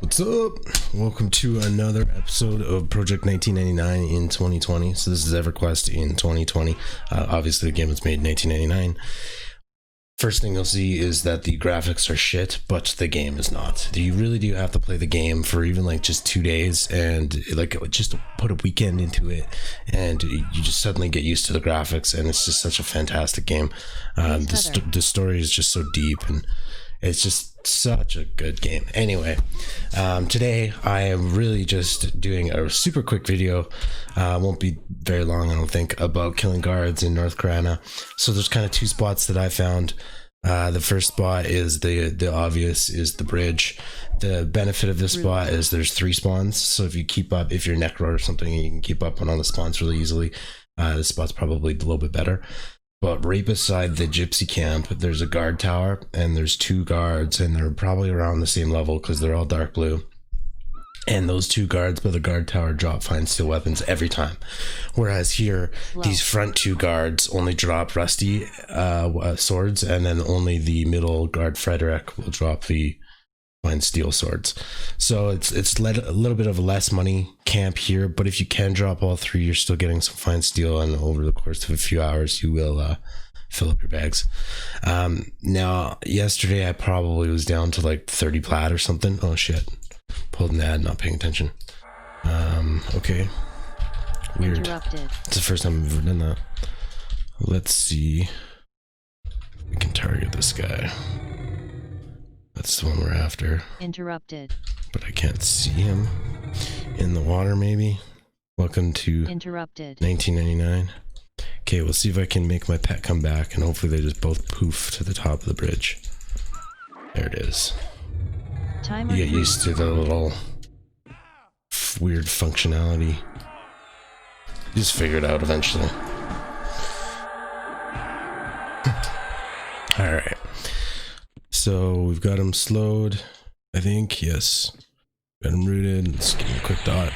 What's up? Welcome to another episode of Project 1999 in 2020. So this is Everquest in 2020. Obviously the game was made in 1999. First thing you'll see is that the graphics are shit, but the game is not. You really do have to play the game for even like just 2 days and like just put a weekend into it, and you just suddenly get used to the graphics, and it's just such a fantastic game. The story is just so deep, and it's just such a good game. Anyway, today I am really just doing a super quick video. Won't be very long, I don't think, about killing guards in North Karana. So there's kind of two spots that I found. The first spot is the obvious, is the bridge. The benefit of this spot is there's 3 spawns. So if you keep up, if you're Necro or something, you can keep up on all the spawns really easily. This spot's probably a little bit better. But right beside the gypsy camp, there's a guard tower, and there's 2 guards, and they're probably around the same level because they're all dark blue. And those 2 guards by the guard tower drop fine steel weapons every time. Whereas here, these front 2 guards only drop rusty swords, and then only the middle guard Frederick will drop the fine steel swords. So it's a little bit of a less money camp here, but if you can drop all 3, you're still getting some fine steel, and over the course of a few hours you will fill up your bags. Now yesterday I probably was down to like 30 plat or something. Oh shit, pulled an ad, not paying attention. Okay, weird. Interrupted. It's the first time I've ever done that. Let's see, we can target this guy. That's the one we're after. Interrupted. But I can't see him. In the water, maybe? Welcome to Interrupted. 1999. Okay, we'll see if I can make my pet come back, and hopefully they just both poof to the top of the bridge. There it is. Timer. You get used to the little weird functionality. You just figure it out eventually. Alright. So we've got him slowed, I think. Yes, got him rooted. Let's give him a quick dot.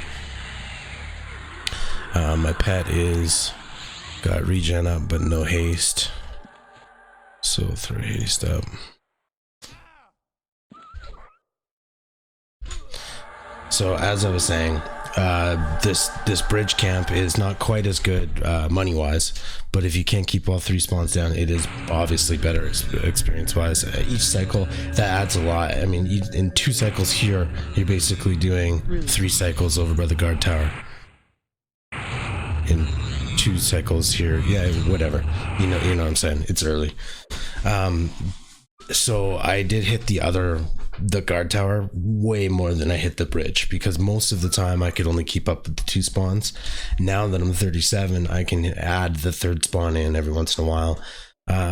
My pet is got regen up but no haste, so we'll throw haste up. So as I was saying, this bridge camp is not quite as good money wise, but if you can't keep all 3 spawns down, it is obviously better experience wise. Each cycle that adds a lot. I mean, in 2 cycles here, you're basically doing 3 cycles over by the guard tower. In 2 cycles here, yeah, whatever. You know what I'm saying. It's early. So I did hit the guard tower way more than I hit the bridge, because most of the time I could only keep up with the 2 spawns. Now that I'm 37, I can add the 3rd spawn in every once in a while.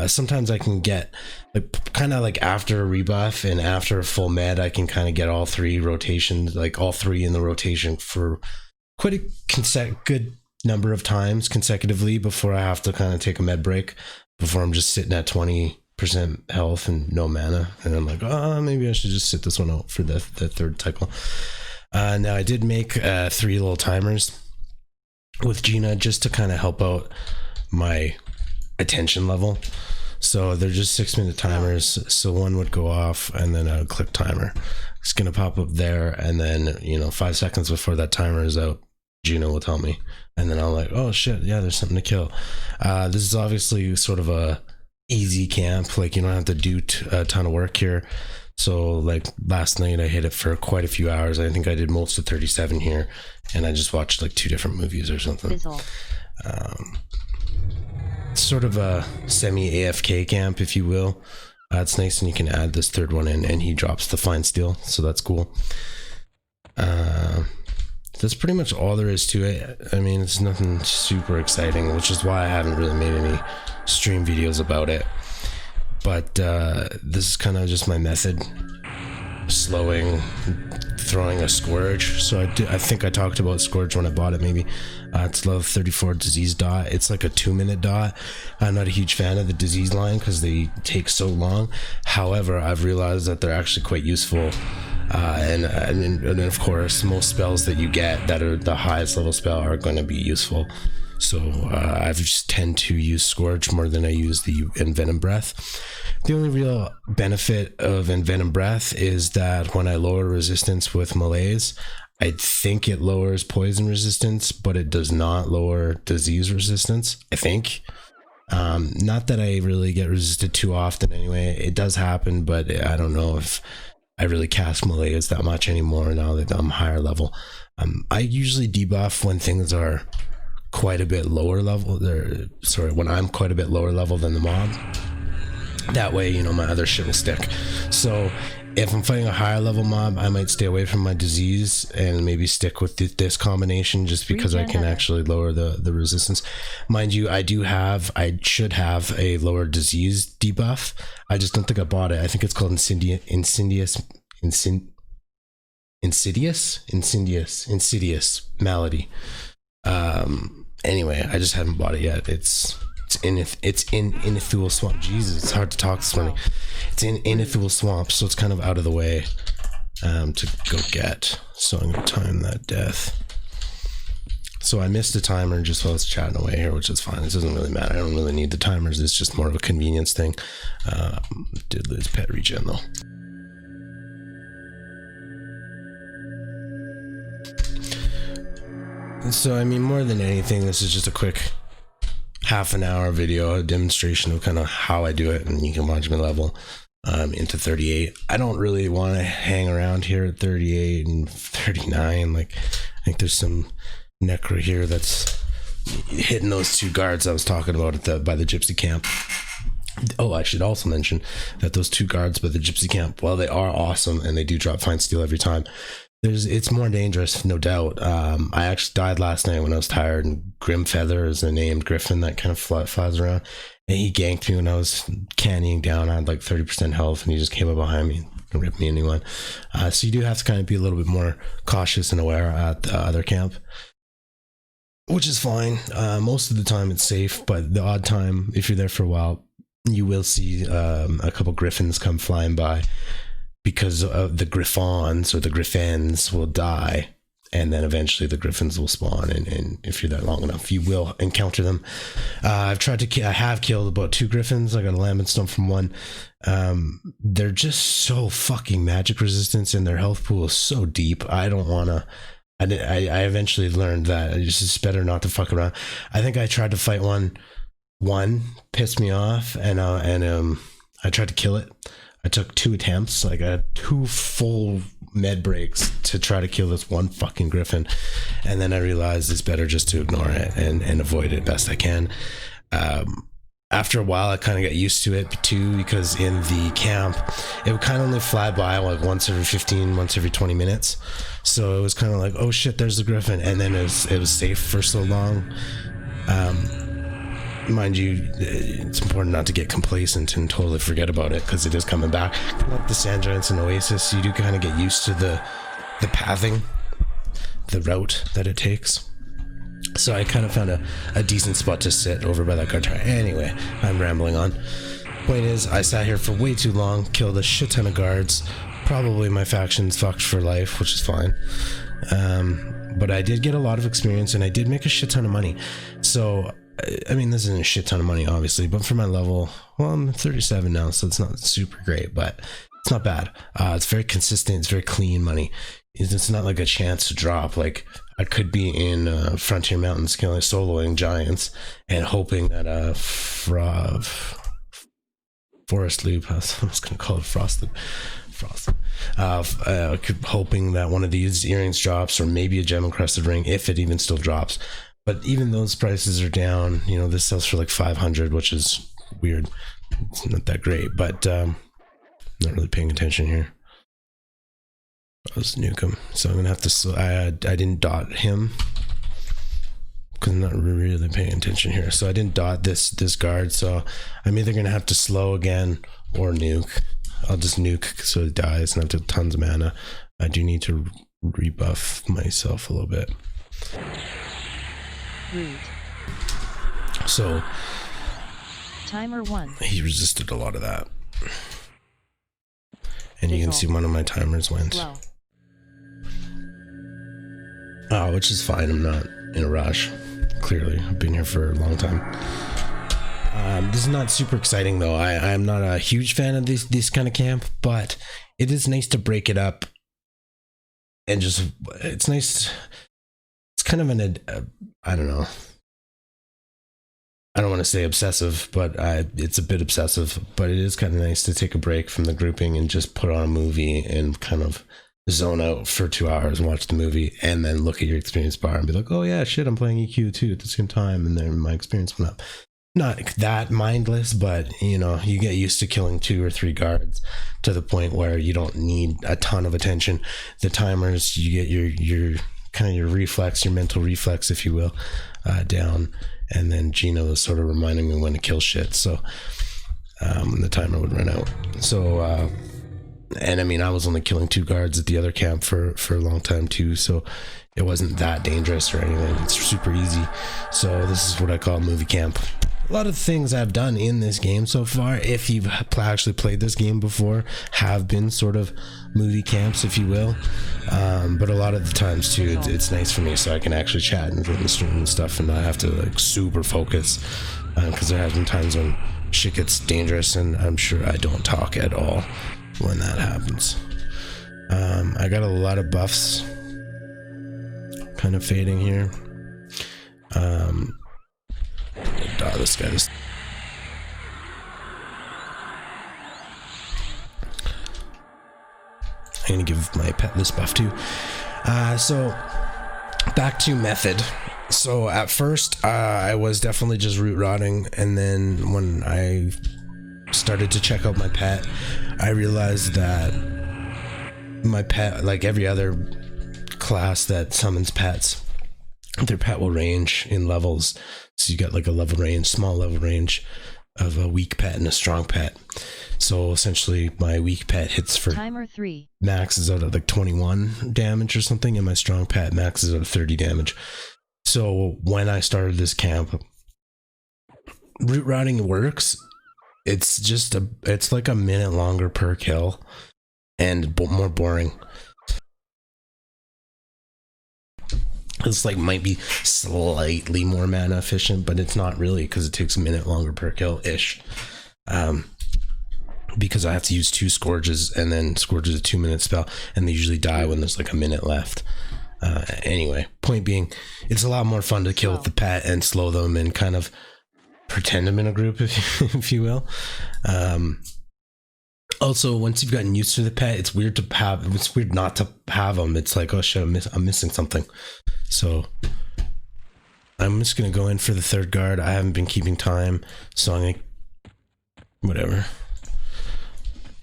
Sometimes I can get like kind of like after a rebuff and after a full med, I can kind of get all 3 rotations, like all 3 in the rotation for quite a good number of times consecutively before I have to kind of take a med break, before I'm just sitting at 20% health and no mana, and I'm like, oh, maybe I should just sit this one out for the 3rd cycle. Now I did make 3 little timers with Gina just to kind of help out my attention level. So they're just 6-minute timers, so one would go off and then I would click timer. It's gonna pop up there, and then 5 seconds before that timer is out, Gina will tell me, and then I'm like, oh shit, yeah, there's something to kill. This is obviously sort of a easy camp, like you don't have to do a ton of work here. So like last night I hit it for quite a few hours. I think I did most of 37 here, and I just watched like 2 different movies or something. It's sort of a semi AFK camp, if you will. It's nice, and you can add this 3rd one in, and he drops the fine steel, so that's cool. That's pretty much all there is to it. I mean, it's nothing super exciting, which is why I haven't really made any stream videos about it. But this is kind of just my method. Slowing, throwing a Scourge. So I think I talked about Scourge when I bought it, maybe. It's level 34 disease dot. It's like a 2-minute dot. I'm not a huge fan of the disease line because they take so long. However, I've realized that they're actually quite useful. And of course, most spells that you get that are the highest level spell are going to be useful. So I just tend to use Scorch more than I use the Envenom Breath. The only real benefit of Envenom Breath is that when I lower resistance with melees, I think it lowers poison resistance, but it does not lower disease resistance, I think. Not that I really get resisted too often anyway. It does happen, but I don't know if I really cast melees that much anymore now that I'm higher level. I usually debuff when things are quite a bit lower level. When I'm quite a bit lower level than the mob. That way, you know, my other shit will stick. So if I'm fighting a higher level mob, I might stay away from my disease and maybe stick with this combination just because I can actually lower the resistance. Mind you, I should have a lower disease debuff. I just don't think I bought it. I think it's called Insidious Malady. Anyway, I just haven't bought it yet. It's in Inithul Swamp. Jesus, it's hard to talk this morning. It's in Inithul Swamp, so it's kind of out of the way to go get. So I'm gonna time that death. So I missed the timer just while I was chatting away here, which is fine. It doesn't really matter. I don't really need the timers. It's just more of a convenience thing. Did lose pet regen though. So I mean, more than anything, this is just a quick half an hour video, a demonstration of kind of how I do it, and you can watch my level into 38. I don't really want to hang around here at 38 and 39. Like, I think there's some necro here that's hitting those two guards I was talking about by the gypsy camp. Oh, I should also mention that those two guards by the gypsy camp, while they are awesome and they do drop fine steel every time, it's more dangerous, no doubt. I actually died last night when I was tired, and Grimfeather is a named griffin that kind of flies around, and he ganked me when I was cannying down. I had like 30% health, and he just came up behind me and ripped me a new one. So you do have to kind of be a little bit more cautious and aware at the other camp, which is fine. Most of the time it's safe, but the odd time, if you're there for a while, you will see a couple griffins come flying by, because the griffons or the griffins will die, and then eventually the griffins will spawn, and if you're there long enough, you will encounter them. I have killed about 2 griffins. I got a lambent stump from one. They're just so fucking magic resistant, and their health pool is so deep. I don't want to. I eventually learned that it's just better not to fuck around. I think I tried to fight one pissed me off, and I tried to kill it. I took 2 attempts, like I had 2 full med breaks to try to kill this one fucking griffin, and then I realized it's better just to ignore it and avoid it best I can. After a while, I kind of got used to it too, because in the camp, it would kind of only fly by like once every 15, once every 20 minutes. So it was kind of like, oh shit, there's the griffin, and then it was safe for so long. Mind you, it's important not to get complacent and totally forget about it, because it is coming back. Like the Sand Giants and Oasis, you do kind of get used to the pathing, the route that it takes. So I kind of found a decent spot to sit over by that guard tower. Anyway, I'm rambling on. Point is, I sat here for way too long, killed a shit ton of guards. Probably my faction's fucked for life, which is fine. But I did get a lot of experience, and I did make a shit ton of money. So I mean, this isn't a shit ton of money, obviously, but for my level, well, I'm 37 now, so it's not super great, but it's not bad. It's very consistent. It's very clean money. It's not like a chance to drop. Like, I could be in Frontier Mountains killing soloing giants and hoping that Forest Loop, I was going to call it Frost Loop. Hoping that one of these earrings drops, or maybe a gem encrusted ring, if it even still drops. But even those prices are down. You know, this sells for like 500, which is weird. It's not that great, but not really paying attention here. Let's nuke him. So I'm gonna have to. I didn't dot him because I'm not really paying attention here. So I didn't dot this guard. So I'm either gonna have to slow again or nuke. I'll just nuke so it dies, and I have tons of mana. I do need to rebuff myself a little bit. Rude. So Timer 1. He resisted a lot of that. And you can see one of my timers went. Slow. Oh, which is fine. I'm not in a rush. clearly. I've been here for a long time. This is not super exciting though. I'm not a huge fan of this kind of camp, but it is nice to break it up and just, it's nice. It's kind of I don't know. I don't want to say obsessive, but it's a bit obsessive, but it is kind of nice to take a break from the grouping and just put on a movie and kind of zone out for 2 hours and watch the movie and then look at your experience bar and be like, oh yeah, shit, I'm playing EQ too at the same time, and then my experience went up. Not that mindless, but you know, you get used to killing 2 or 3 guards to the point where you don't need a ton of attention. The timers, you get your kind of your reflex, your mental reflex, if you will, down, and then Gino was sort of reminding me when to kill shit, so when the timer would run out. So and I mean, I was only killing 2 guards at the other camp for a long time too, so it wasn't that dangerous or anything. It's super easy. So this is what I call movie camp. A lot of things I've done in this game so far, if you've actually played this game before, have been sort of movie camps, if you will. But a lot of the times too, it's nice for me so I can actually chat and stream and stuff and not have to like super focus, because there have been times when shit gets dangerous and I'm sure I don't talk at all when that happens. I got a lot of buffs kind of fading here. This guy is. I'm gonna give my pet this buff too. So back to method. So at first I was definitely just root rotting, and then when I started to check out my pet, I realized that my pet, like every other class that summons pets, their pet will range in levels. So you got like a level range, small level range of a weak pet and a strong pet. So essentially my weak pet hits for timer 3, maxes out at like 21 damage or something, and my strong pet maxes out at 30 damage. So when I started this camp, root routing works. It's just it's like a minute longer per kill and more boring. It's like might be slightly more mana efficient, but it's not really, because it takes a minute longer per kill ish. Because I have to use 2 Scourges, and then Scourge is a 2-minute spell, and they usually die when there's like a minute left. Anyway, point being, it's a lot more fun to kill with the pet and slow them and kind of pretend I'm in a group, if you will. Also, once you've gotten used to the pet, it's weird not to have them. It's like, oh shit, I'm missing something. So I'm just gonna go in for the 3rd guard. I haven't been keeping time, so I'm gonna whatever.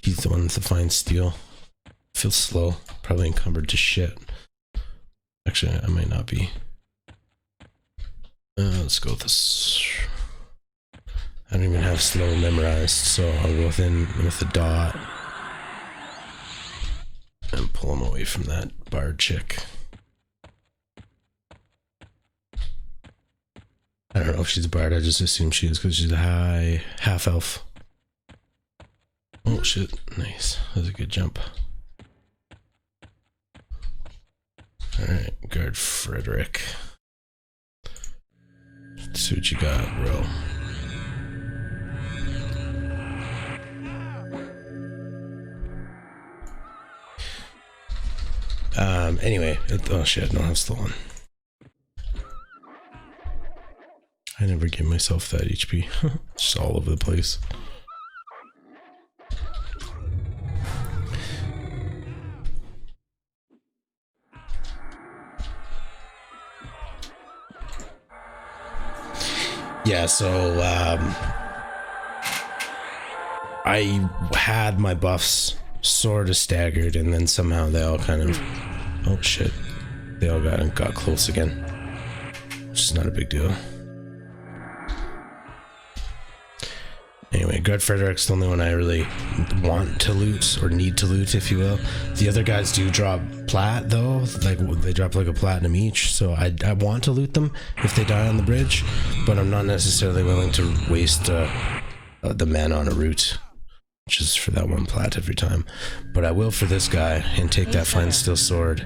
He's the one with the fine steel. Feels slow, probably encumbered to shit. Actually, I might not be. Let's go with this. I don't even have slow memorized, so I'll go with the dot and pull him away from that bard chick. I don't know if she's a bard, I just assume she is because she's a high half elf. Oh shit, nice. That was a good jump. Alright, guard Frederick. Let's see what you got, bro. Anyway, oh shit, no, that's the one. I never give myself that HP. Just all over the place. Yeah, so I had my buffs sort of staggered, and then somehow they all kind of, oh shit, they all got close again, which is not a big deal. Anyway, Guard Frederick's the only one I really want to loot, or need to loot, if you will. The other guys do drop plat, though. Like, they drop like a platinum each, so I want to loot them if they die on the bridge, but I'm not necessarily willing to waste the mana on a route, which is for that 1 plat every time. But I will for this guy, and take that fine steel sword,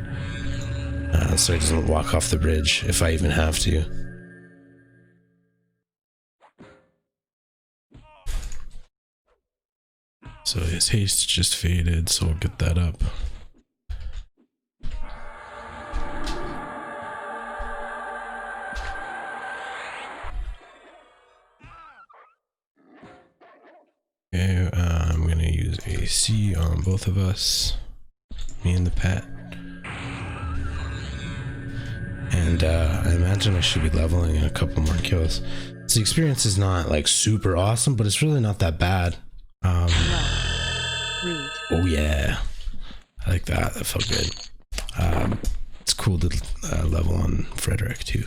so he doesn't walk off the bridge, if I even have to. So his haste just faded, so we'll get that up. Okay, I'm gonna use AC on both of us, me and the pet. And I imagine I should be leveling in a couple more kills. So the experience is not like super awesome, but it's really not that bad. Oh yeah, I like that. That felt good. It's cool to level on Frederick too.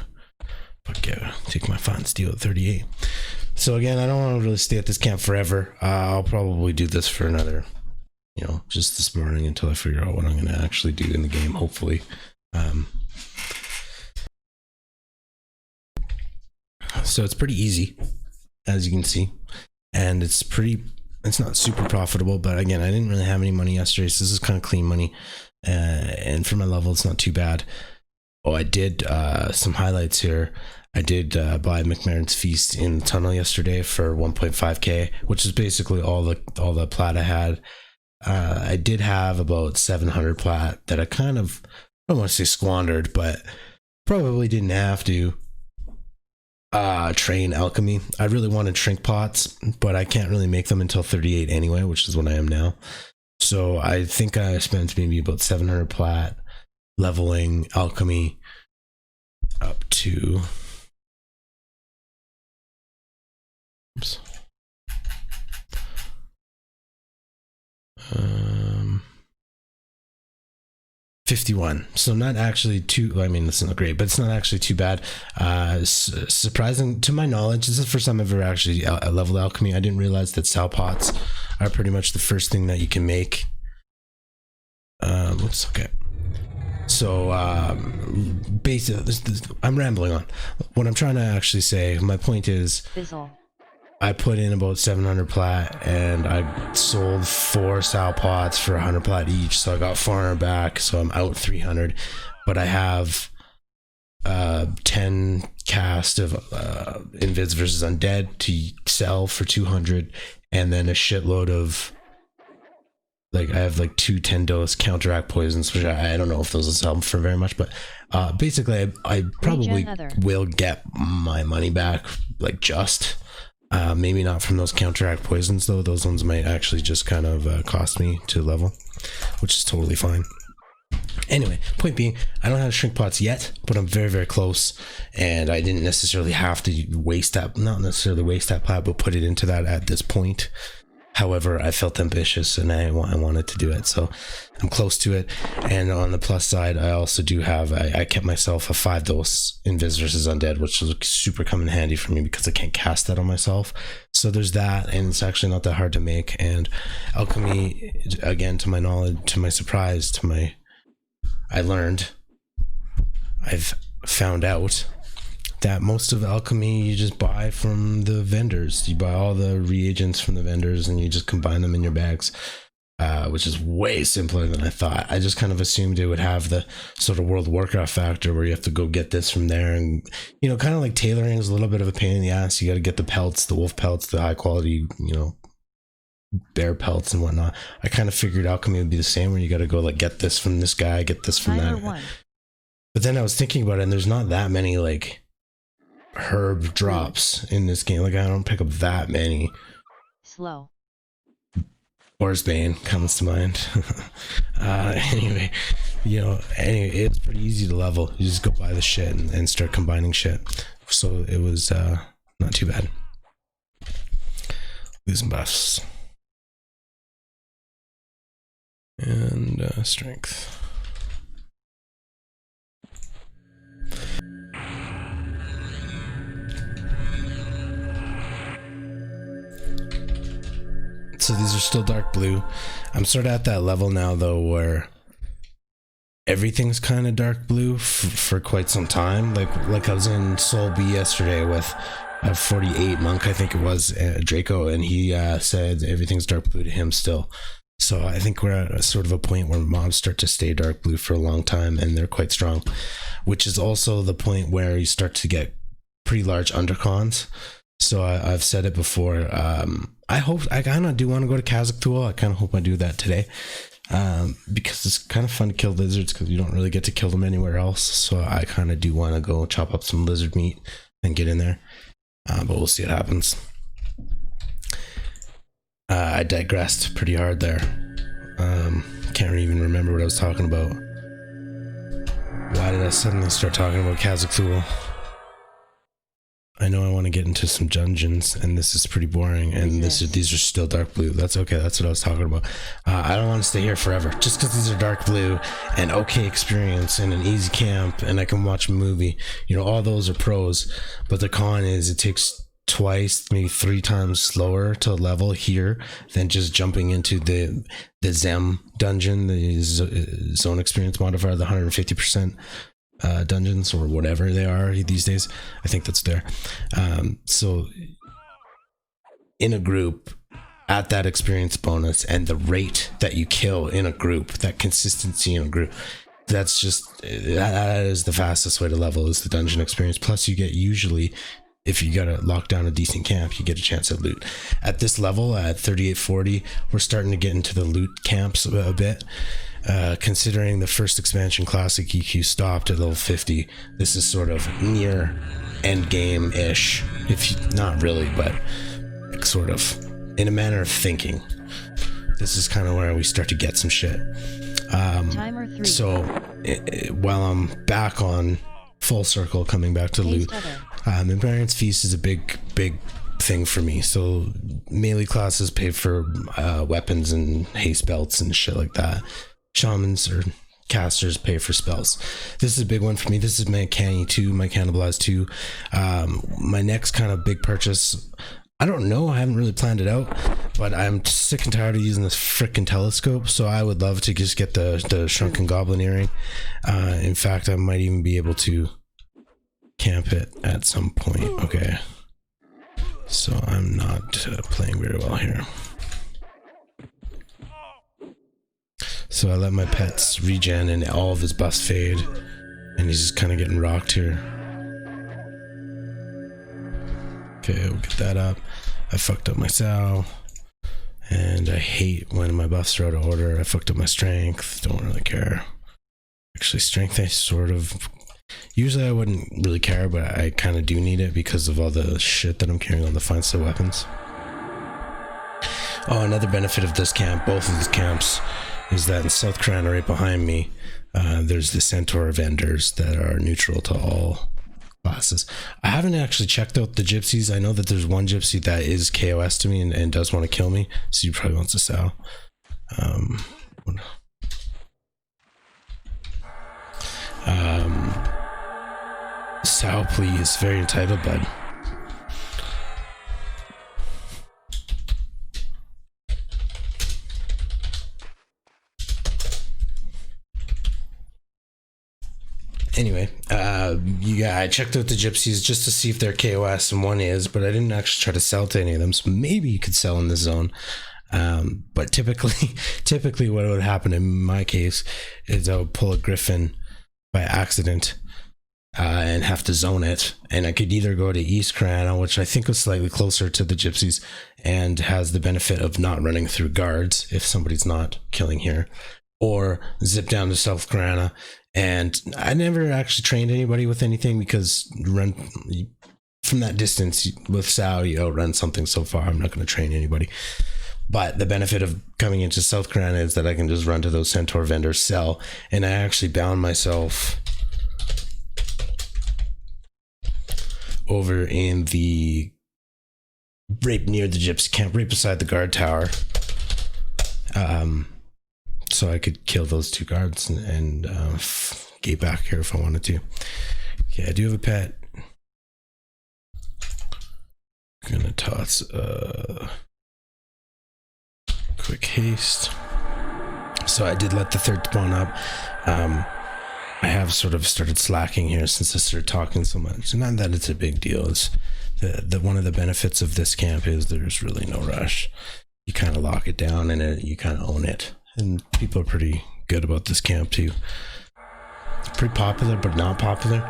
Fuck yeah, take my fine steel at 38. So again, I don't want to really stay at this camp forever. I'll probably do this for another, just this morning until I figure out what I'm going to actually do in the game, hopefully. So it's pretty easy, as you can see, and it's not super profitable, but again, I didn't really have any money yesterday, so this is kind of clean money, and for my level, it's not too bad. Oh, I did some highlights here. I did buy McMaren's Feast in the tunnel yesterday for 1.5k, which is basically all the plat I had. I did have about 700 plat that I don't want to say squandered, but probably didn't have to train alchemy. I really wanted shrink pots, but I can't really make them until 38 anyway, which is what I am now. So I think I spent maybe about 700 plat leveling alchemy up to 51. So not actually too, I mean, it's not great, but it's not actually too bad. Surprising to my knowledge, this is the first time I've ever actually leveled alchemy. I didn't realize that sal pots are pretty much the first thing that you can make. Oops, okay. So basically, I'm rambling on. What I'm trying to actually say, my point is, I put in about 700 plat and I sold 4 sal pots for 100 plat each, so I got 400 back, so I'm out 300, but I have 10 cast of Invis versus Undead to sell for 200, and then a shitload of I have 2 10-dose counteract poisons, which I don't know if those will sell for very much, but basically I probably will get my money back, maybe not from those counteract poisons though. Those ones might actually just kind of cost me to level, which is totally fine. Anyway, point being, I don't have shrink pots yet, but I'm very, very close, and I didn't necessarily have to not necessarily waste that plat, but put it into that at this point. However, I felt ambitious and I wanted to do it, so I'm close to it. And on the plus side, I also do have, I kept myself a 5-dose Invis versus Undead, which will super come in handy for me because I can't cast that on myself. So there's that, and it's actually not that hard to make. And alchemy, again, to my knowledge, to my surprise, I've found out that most of alchemy you just buy from the vendors. You buy all the reagents from the vendors and you just combine them in your bags, which is way simpler than I thought. I just kind of assumed it would have the sort of World of Warcraft factor where you have to go get this from there, and kind of like tailoring is a little bit of a pain in the ass. You got to get the pelts, the wolf pelts, the high quality bear pelts and whatnot. I kind of figured alchemy would be the same, where you got to go get this from this guy, get this from that. But then I was thinking about it, and there's not that many herb drops in this game. I don't pick up that many. Slow. Orsbane comes to mind. Anyway, it's pretty easy to level. You just go buy the shit and start combining shit. So it was not too bad. Losing buffs. And strength. So these are still dark blue. I'm sort of at that level now though where everything's kind of dark blue for quite some time. Like I was in Soul B yesterday with a 48 monk, I think it was, Draco, and he said everything's dark blue to him still. So I think we're at a sort of a point where mobs start to stay dark blue for a long time, and they're quite strong, which is also the point where you start to get pretty large undercons. So I've said it before, I kind of do want to go to Kazakhstan. I kind of hope I do that today. Because it's kind of fun to kill lizards because you don't really get to kill them anywhere else. So I kind of do want to go chop up some lizard meat and get in there. But we'll see what happens. I digressed pretty hard there. Can't even remember what I was talking about. Why did I suddenly start talking about Kazakhstan? I know I want to get into some dungeons, and this is pretty boring, and these are still dark blue. That's okay. That's what I was talking about. I don't want to stay here forever. Just because these are dark blue and okay experience and an easy camp, and I can watch a movie. You know, all those are pros. But the con is it takes twice, maybe 3 times slower to level here than just jumping into the Zem dungeon, the zone experience modifier, the 150%. Dungeons or whatever they are these days. I think that's there. So in a group at that experience bonus and the rate that you kill in a group, that consistency in a group, that's just, that is the fastest way to level is the dungeon experience. Plus you get usually, if you gotta lock down a decent camp, you get a chance at loot. At this level, at 3840, we're starting to get into the loot camps a bit. Considering the first expansion classic EQ stopped at level 50, this is sort of near end game ish, if not really, but sort of in a manner of thinking. This is kind of where we start to get some shit. Timer 3. So while I'm back on full circle, coming back to loot, Invariance Feast is a big thing for me. So melee classes pay for weapons and haste belts and shit like that. Shamans or casters pay for spells. This is a big one for me. This is my Canny 2, my Cannibalize 2. My next kind of big purchase, I don't know, I haven't really planned it out, but I'm sick and tired of using this frickin' telescope, so I would love to just get the Shrunken Goblin earring. In fact, I might even be able to camp it at some point. Okay. So I'm not playing very well here. So I let my pets regen and all of his buffs fade, and he's just kind of getting rocked here. Okay, we'll get that up. I fucked up my Sal, and I hate when my buffs are out of order. I fucked up my strength, don't really care. Actually, strength I sort of... Usually I wouldn't really care, but I kind of do need it because of all the shit that I'm carrying on the fine set weapons. Oh, another benefit of this camp, both of these camps, is that in South Karana, right behind me, there's the Centaur vendors that are neutral to all classes. I haven't actually checked out the gypsies. I know that there's one gypsy that is KOS to me and does want to kill me, so he probably wants to sell. Sal, please. Very entitled, bud. Anyway, I checked out the gypsies just to see if they're KOS, and one is, but I didn't actually try to sell to any of them, so maybe you could sell in this zone. But typically what would happen in my case is I would pull a Griffin by accident and have to zone it, and I could either go to East Karana, which I think was slightly closer to the gypsies and has the benefit of not running through guards if somebody's not killing here, or zip down to South Karana. And I never actually trained anybody with anything because run from that distance with Sal, you outrun something so far. I'm not going to train anybody. But the benefit of coming into South Karana is that I can just run to those Centaur vendors, sell, and I actually bound myself over in the right near the gypsy camp, right beside the guard tower. So I could kill those 2 guards and get back here if I wanted to. Okay, I do have a pet. Gonna toss quick haste. So I did let the 3rd spawn up. I have sort of started slacking here since I started talking so much. Not that it's a big deal. It's the one of the benefits of this camp is there's really no rush. You kind of lock it down and you kind of own it. And people are pretty good about this camp too. It's pretty popular, but not popular.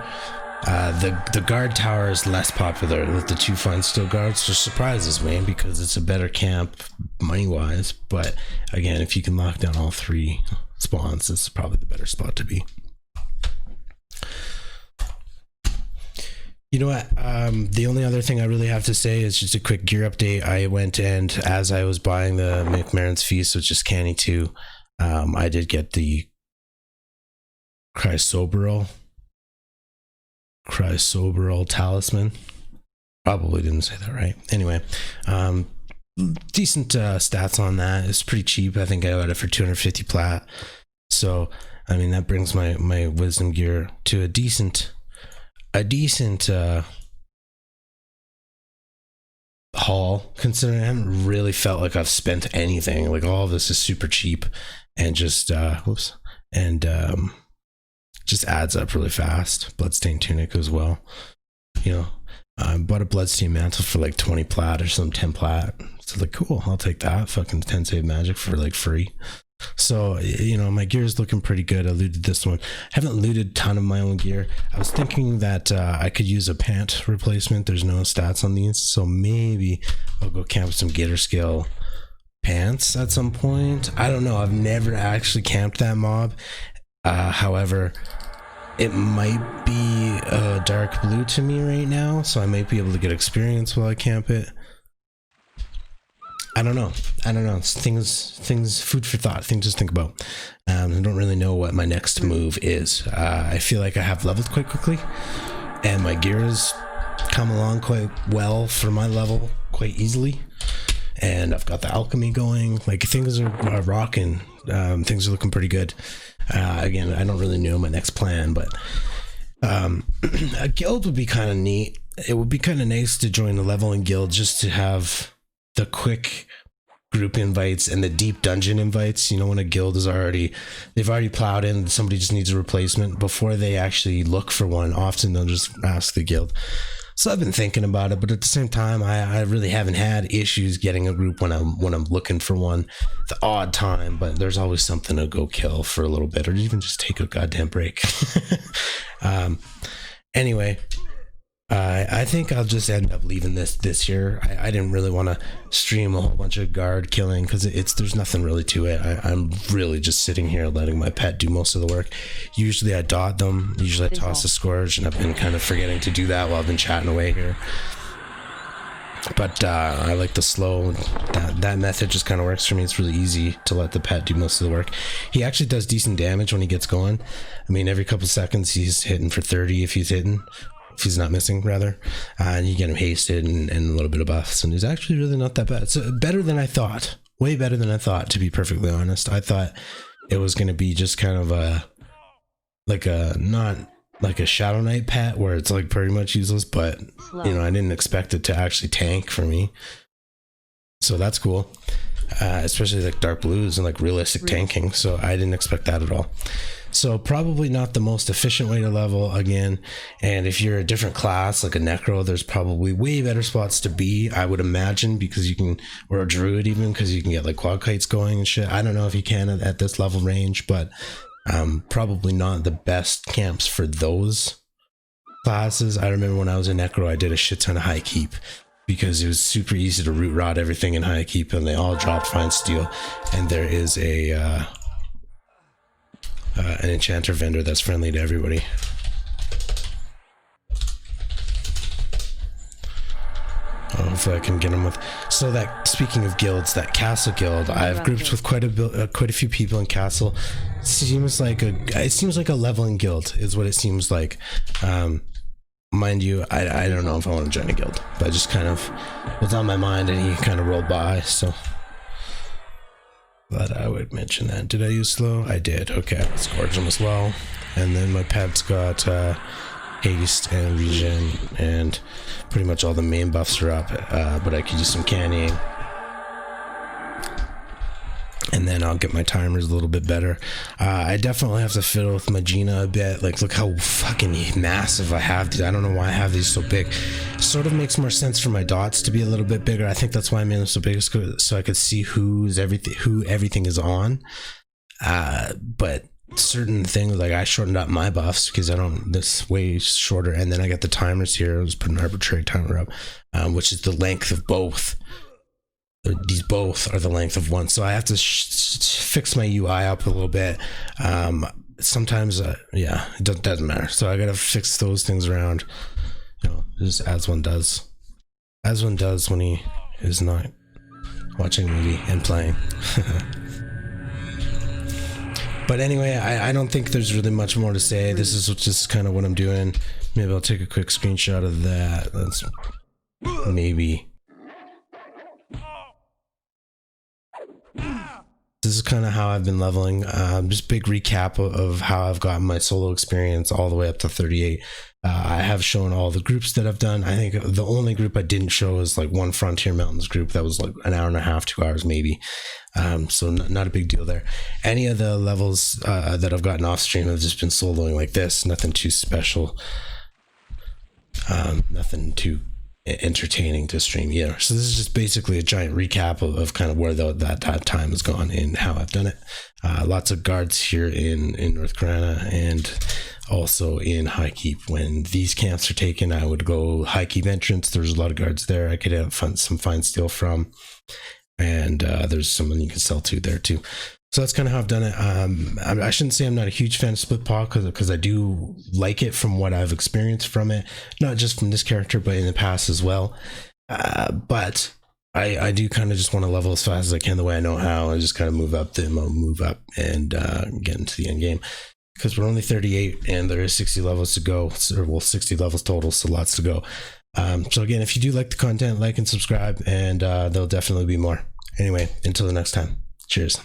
The guard tower is less popular with the 2 fine steel guards, which surprises me because it's a better camp money wise. But again, if you can lock down all 3 spawns, this is probably the better spot to be. You know what? The only other thing I really have to say is just a quick gear update. I went and as I was buying the McMaron's Feast, which is Canny 2, I did get the Chrysoberyl talisman. Probably didn't say that right. Anyway, decent stats on that. It's pretty cheap. I think I got it for 250 plat. So, I mean, that brings my wisdom gear to a decent haul, considering I haven't really felt like I've spent anything. Like, all of this is super cheap and just just adds up really fast. Bloodstained tunic as well. You know, I bought a bloodstained mantle for like 20 plat or some 10 plat. So like, cool, I'll take that. Fucking 10 save magic for like free. So, you know, my gear is looking pretty good. I looted this one. I haven't looted a ton of my own gear. I was thinking that I could use a pant replacement. There's no stats on these, so maybe I'll go camp some Gator Scale pants at some point. I don't know. I've never actually camped that mob. However, it might be dark blue to me right now, so I might be able to get experience while I camp it. I don't know. It's things, food for thought, things to think about. I don't really know what my next move is. I feel like I have leveled quite quickly, and my gear has come along quite well for my level quite easily. And I've got the alchemy going. Like, things are rocking. Things are looking pretty good. Again, I don't really know my next plan, but a guild would be kind of neat. It would be kind of nice to join a leveling guild just to have the quick group invites and the deep dungeon invites. You know, when a guild is they've already plowed in, somebody just needs a replacement before they actually look for one. Often they'll just ask the guild. So I've been thinking about it, but at the same time, I really haven't had issues getting a group when I'm looking for one. The odd time, but there's always something to go kill for a little bit, or even just take a goddamn break. Anyway, I think I'll just end up leaving this year. I didn't really want to stream a whole bunch of guard killing because there's nothing really to it. I'm really just sitting here letting my pet do most of the work. Usually I dot them. Usually I toss a scourge, and I've been kind of forgetting to do that while I've been chatting away here. But I like the slow. That method just kind of works for me. It's really easy to let the pet do most of the work. He actually does decent damage when he gets going. I mean, every couple seconds he's hitting for 30 if he's hitting. If he's not missing, rather. And you get him hasted and a little bit of buffs. And he's actually really not that bad. So better than I thought. Way better than I thought, to be perfectly honest. I thought it was going to be just kind of not like a Shadow Knight pet where it's like pretty much useless, but you know, I didn't expect it to actually tank for me. So that's cool. Especially like dark blues and like realistic tanking. So I didn't expect that at all. So probably not the most efficient way to level again. And if you're a different class, like a Necro, there's probably way better spots to be, I would imagine, because you can, or a Druid even, because you can get like quad kites going and shit. I don't know if you can at this level range, but probably not the best camps for those classes. I remember when I was a Necro, I did a shit ton of high keep because it was super easy to root rot everything in high keep, and they all dropped fine steel. And there is an enchanter vendor that's friendly to everybody. Hopefully I can get them with. So that, speaking of guilds, that castle guild, I've grouped with quite a few people in castle. It seems like a leveling guild is what it seems like. Mind you, I don't know if I want to join a guild, but it just kind of was on my mind and he kind of rolled by, so but I would mention that. Did I use slow? I did. Okay, let's gorge them as well. And then my pet's got haste and regen, and pretty much all the main buffs are up, but I could use some canning. And then I'll get my timers a little bit better. I definitely have to fiddle with Magina a bit. Like, look how fucking massive I have these. I don't know why I have these so big. Sort of makes more sense for my dots to be a little bit bigger. I think that's why I made them so big, so I could see who everything is on. But certain things, like I shortened up my buffs because I don't, this way shorter, and then I got the timers here. I was putting an arbitrary timer up, which is the length of both. These both are the length of one, so I have to fix my UI up a little bit. Sometimes yeah, it doesn't matter, so I gotta fix those things around, you know, just as one does when he is not watching a movie and playing. But anyway, I don't think there's really much more to say. This is just kind of what I'm doing. Maybe I'll take a quick screenshot of that. Let's maybe. This is kind of how I've been leveling. Just big recap of how I've gotten my solo experience all the way up to 38. I have shown all the groups that I've done. I think the only group I didn't show is like one Frontier Mountains group that was like an hour and a half, 2 hours maybe. So not a big deal there. Any of the levels that I've gotten off stream have just been soloing like this. Nothing too special. Nothing too entertaining to stream either. So this is just basically a giant recap of kind of where that time has gone and how I've done it. Lots of guards here in North Karana and also in High Keep. When these camps are taken, I would go High Keep entrance. There's a lot of guards there I could have some fine steel from, and there's someone you can sell to there too. So that's kind of how I've done it. I shouldn't say I'm not a huge fan of split paw because I do like it from what I've experienced from it, not just from this character, but in the past as well. But I do kind of just want to level as fast as I can the way I know how. I just kind of move up and get into the end game. Because we're only 38 and there is 60 levels to go, or well, 60 levels total, so lots to go. So again, if you do like the content, like and subscribe, and there'll definitely be more. Anyway, until the next time, cheers.